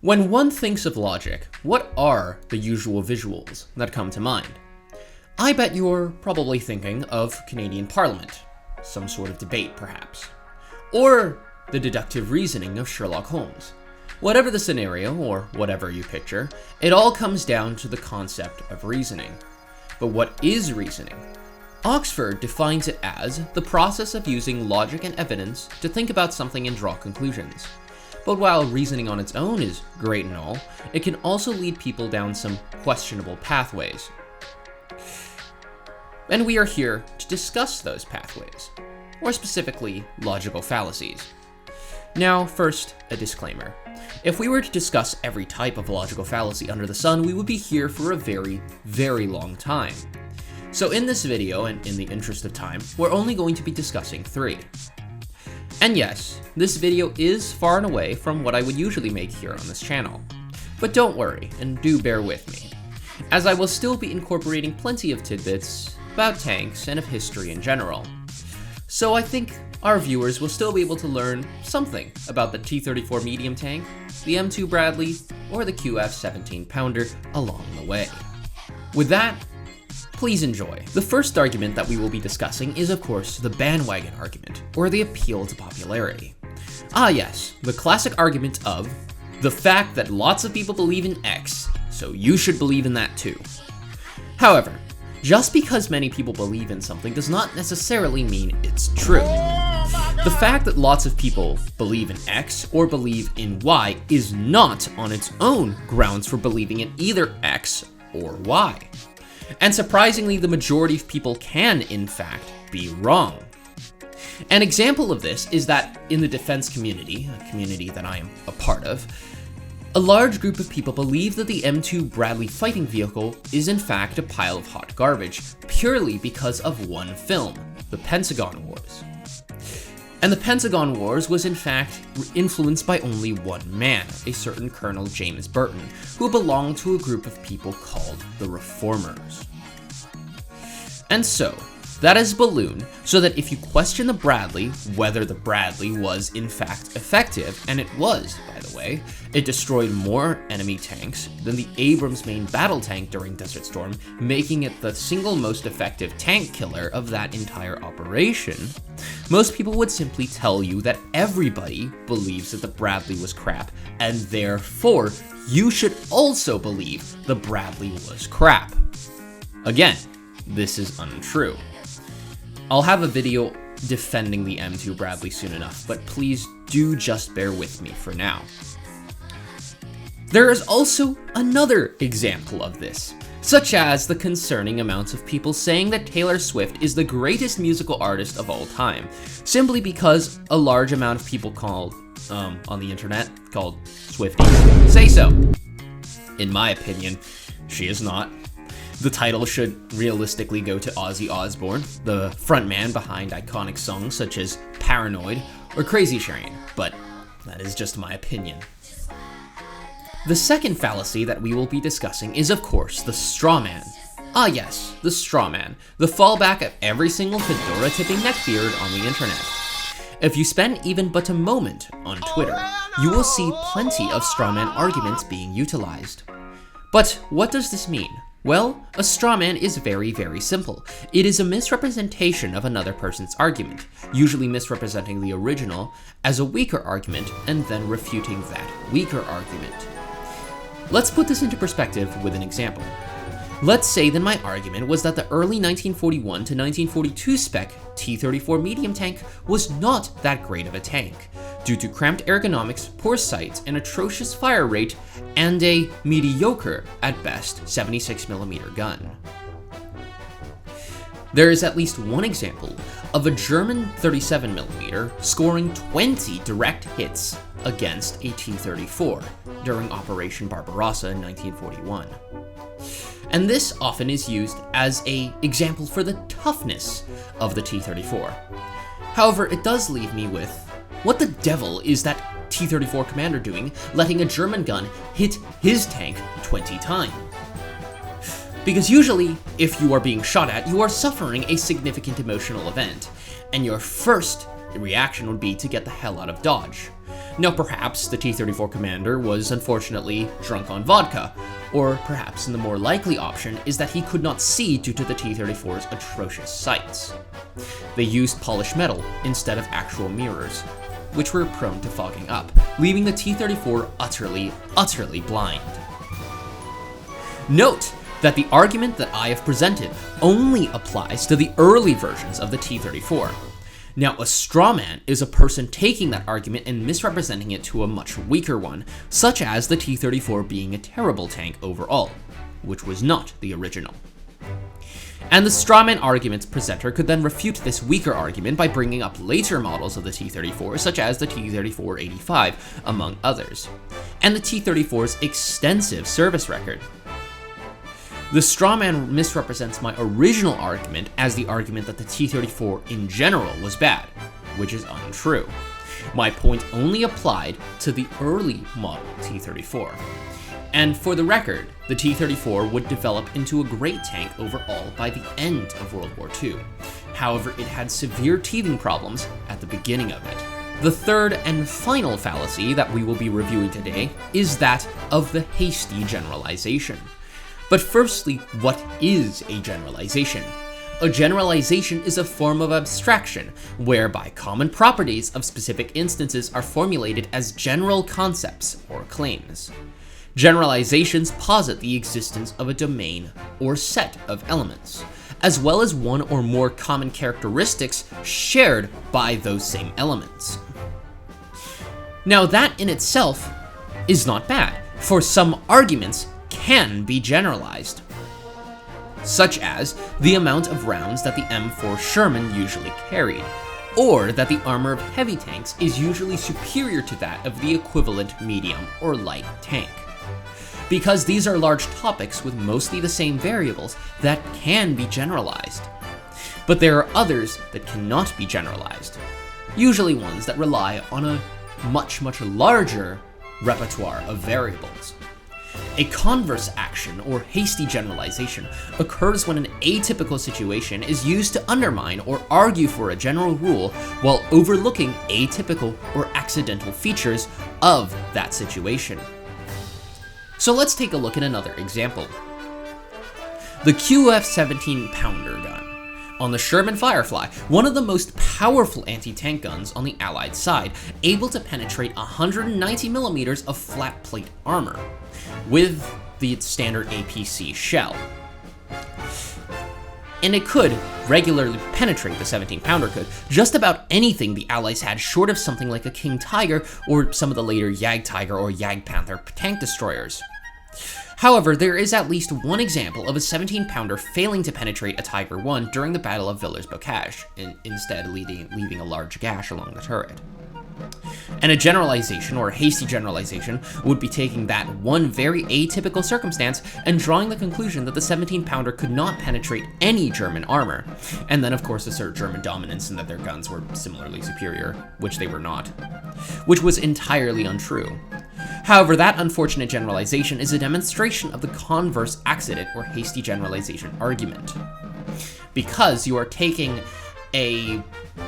When one thinks of logic, what are the usual visuals that come to mind? I bet you're probably thinking of Canadian Parliament, some sort of debate perhaps, or the deductive reasoning of Sherlock Holmes. Whatever the scenario, or whatever you picture, it all comes down to the concept of reasoning. But what is reasoning? Oxford defines it as the process of using logic and evidence to think about something and draw conclusions. But while reasoning on its own is great and all, it can also lead people down some questionable pathways. And we are here to discuss those pathways, or specifically, logical fallacies. Now, first, a disclaimer. If we were to discuss every type of logical fallacy under the sun, we would be here for a very, very long time. So in this video, and in the interest of time, we're only going to be discussing 3. And yes, this video is far and away from what I would usually make here on this channel. But don't worry, and do bear with me, as I will still be incorporating plenty of tidbits about tanks and of history in general. So I think our viewers will still be able to learn something about the T34 medium tank, the M2 Bradley, or the QF 17-pounder along the way. With that, please enjoy. The first argument that we will be discussing is, of course, the bandwagon argument, or the appeal to popularity. Ah yes, the classic argument of the fact that lots of people believe in X, so you should believe in that too. However, just because many people believe in something does not necessarily mean it's true. The fact that lots of people believe in X or believe in Y is not on its own grounds for believing in either X or Y. And surprisingly, the majority of people can, in fact, be wrong. An example of this is that in the defense community, a community that I am a part of, a large group of people believe that the M2 Bradley fighting vehicle is in fact a pile of hot garbage, purely because of one film, the Pentagon Wars. And the Pentagon Wars was in fact influenced by only one man, a certain Colonel James Burton, who belonged to a group of people called the Reformers. And so, that is ballooned so that if you question the Bradley, whether the Bradley was in fact effective, and it was, by the way, it destroyed more enemy tanks than the Abrams main battle tank during Desert Storm, making it the single most effective tank killer of that entire operation, most people would simply tell you that everybody believes that the Bradley was crap, and therefore, you should also believe the Bradley was crap. Again, this is untrue. I'll have a video defending the M2 Bradley soon enough, but please do just bear with me for now. There is also another example of this, such as the concerning amounts of people saying that Taylor Swift is the greatest musical artist of all time, simply because a large amount of people on the internet called Swifties say so. In my opinion, she is not. The title should realistically go to Ozzy Osbourne, the frontman behind iconic songs such as Paranoid or Crazy Train, but that is just my opinion. The second fallacy that we will be discussing is, of course, the straw man. Ah yes, the straw man, the fallback of every single fedora-tipping neckbeard on the internet. If you spend even but a moment on Twitter, you will see plenty of straw man arguments being utilized. But what does this mean? Well, a straw man is very, very simple. It is a misrepresentation of another person's argument, usually misrepresenting the original as a weaker argument and then refuting that weaker argument. Let's put this into perspective with an example. Let's say that my argument was that the early 1941 to 1942 spec T34 medium tank was not that great of a tank, due to cramped ergonomics, poor sights, an atrocious fire rate, and a mediocre, at best, 76mm gun. There is at least one example of a German 37mm scoring 20 direct hits against a T34 during Operation Barbarossa in 1941. And this often is used as an example for the toughness of the T34. However, it does leave me with, what the devil is that T34 commander doing, letting a German gun hit his tank 20 times? Because usually, if you are being shot at, you are suffering a significant emotional event, and your first reaction would be to get the hell out of Dodge. Now perhaps the T-34 commander was unfortunately drunk on vodka, or perhaps the more likely option is that he could not see due to the T-34's atrocious sights. They used polished metal instead of actual mirrors, which were prone to fogging up, leaving the T-34 utterly blind. Note that the argument that I have presented only applies to the early versions of the T-34. Now, a straw man is a person taking that argument and misrepresenting it to a much weaker one, such as the T-34 being a terrible tank overall, which was not the original. And the strawman argument's presenter could then refute this weaker argument by bringing up later models of the T-34, such as the T-34-85, among others, and the T-34's extensive service record. The strawman misrepresents my original argument as the argument that the T-34 in general was bad, which is untrue. My point only applied to the early model T-34. And for the record, the T-34 would develop into a great tank overall by the end of World War II. However, it had severe teething problems at the beginning of it. The third and final fallacy that we will be reviewing today is that of the hasty generalization. But firstly, what is a generalization? A generalization is a form of abstraction, whereby common properties of specific instances are formulated as general concepts or claims. Generalizations posit the existence of a domain or set of elements, as well as one or more common characteristics shared by those same elements. Now that in itself is not bad, for some arguments can be generalized, such as the amount of rounds that the M4 Sherman usually carried, or that the armor of heavy tanks is usually superior to that of the equivalent medium or light tank. Because these are large topics with mostly the same variables that can be generalized. But there are others that cannot be generalized, usually ones that rely on a much larger repertoire of variables. A converse action or hasty generalization occurs when an atypical situation is used to undermine or argue for a general rule while overlooking atypical or accidental features of that situation. So let's take a look at another example. The QF 17-pounder gun. On the Sherman Firefly, one of the most powerful anti-tank guns on the Allied side, able to penetrate 190mm of flat plate armor with the standard APC shell. And it could regularly penetrate, the 17-pounder could, just about anything the Allies had short of something like a King Tiger or some of the later Jagdtiger or Jagdpanther tank destroyers. However, there is at least one example of a 17-pounder failing to penetrate a Tiger I during the Battle of Villers-Bocage, instead leaving a large gash along the turret. And a generalization, or a hasty generalization, would be taking that one very atypical circumstance and drawing the conclusion that the 17-pounder could not penetrate any German armor, and then of course assert German dominance and that their guns were similarly superior, which they were not, which was entirely untrue. However, that unfortunate generalization is a demonstration of the converse accident or hasty generalization argument. Because you are taking a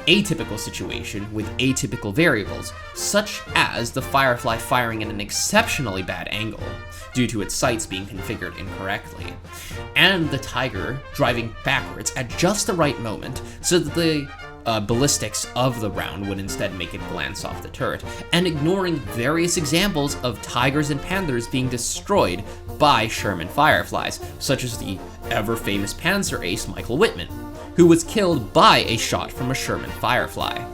atypical situation with atypical variables, such as the Firefly firing at an exceptionally bad angle due to its sights being configured incorrectly, and the Tiger driving backwards at just the right moment so that the ballistics of the round would instead make it glance off the turret, and ignoring various examples of Tigers and Panthers being destroyed by Sherman Fireflies, such as the ever-famous Panzer ace Michael Wittmann, who was killed by a shot from a Sherman Firefly.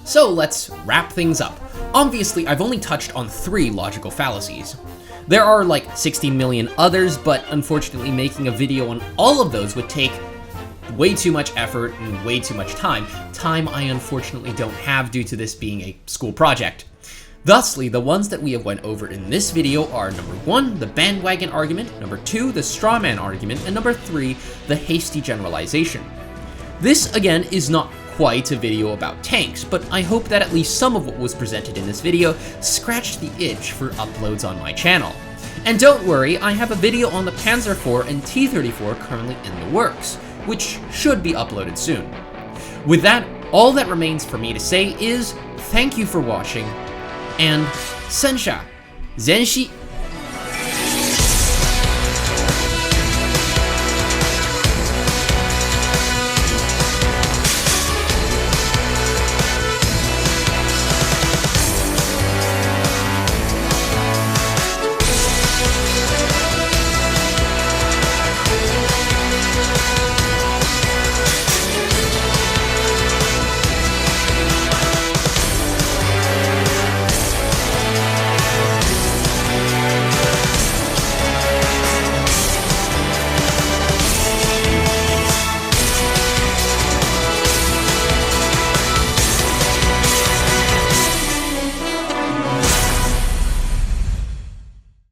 So let's wrap things up. Obviously, I've only touched on 3 logical fallacies. There are like 16 million others, but unfortunately making a video on all of those would take way too much effort and way too much time I unfortunately don't have due to this being a school project. Thusly, the ones that we have went over in this video are number 1, the bandwagon argument, number 2, the strawman argument, and number 3, the hasty generalization. This, again, is not quite a video about tanks, but I hope that at least some of what was presented in this video scratched the itch for uploads on my channel. And don't worry, I have a video on the Panzer IV and T34 currently in the works, which should be uploaded soon. With that, all that remains for me to say is thank you for watching, and sensha, zenshi,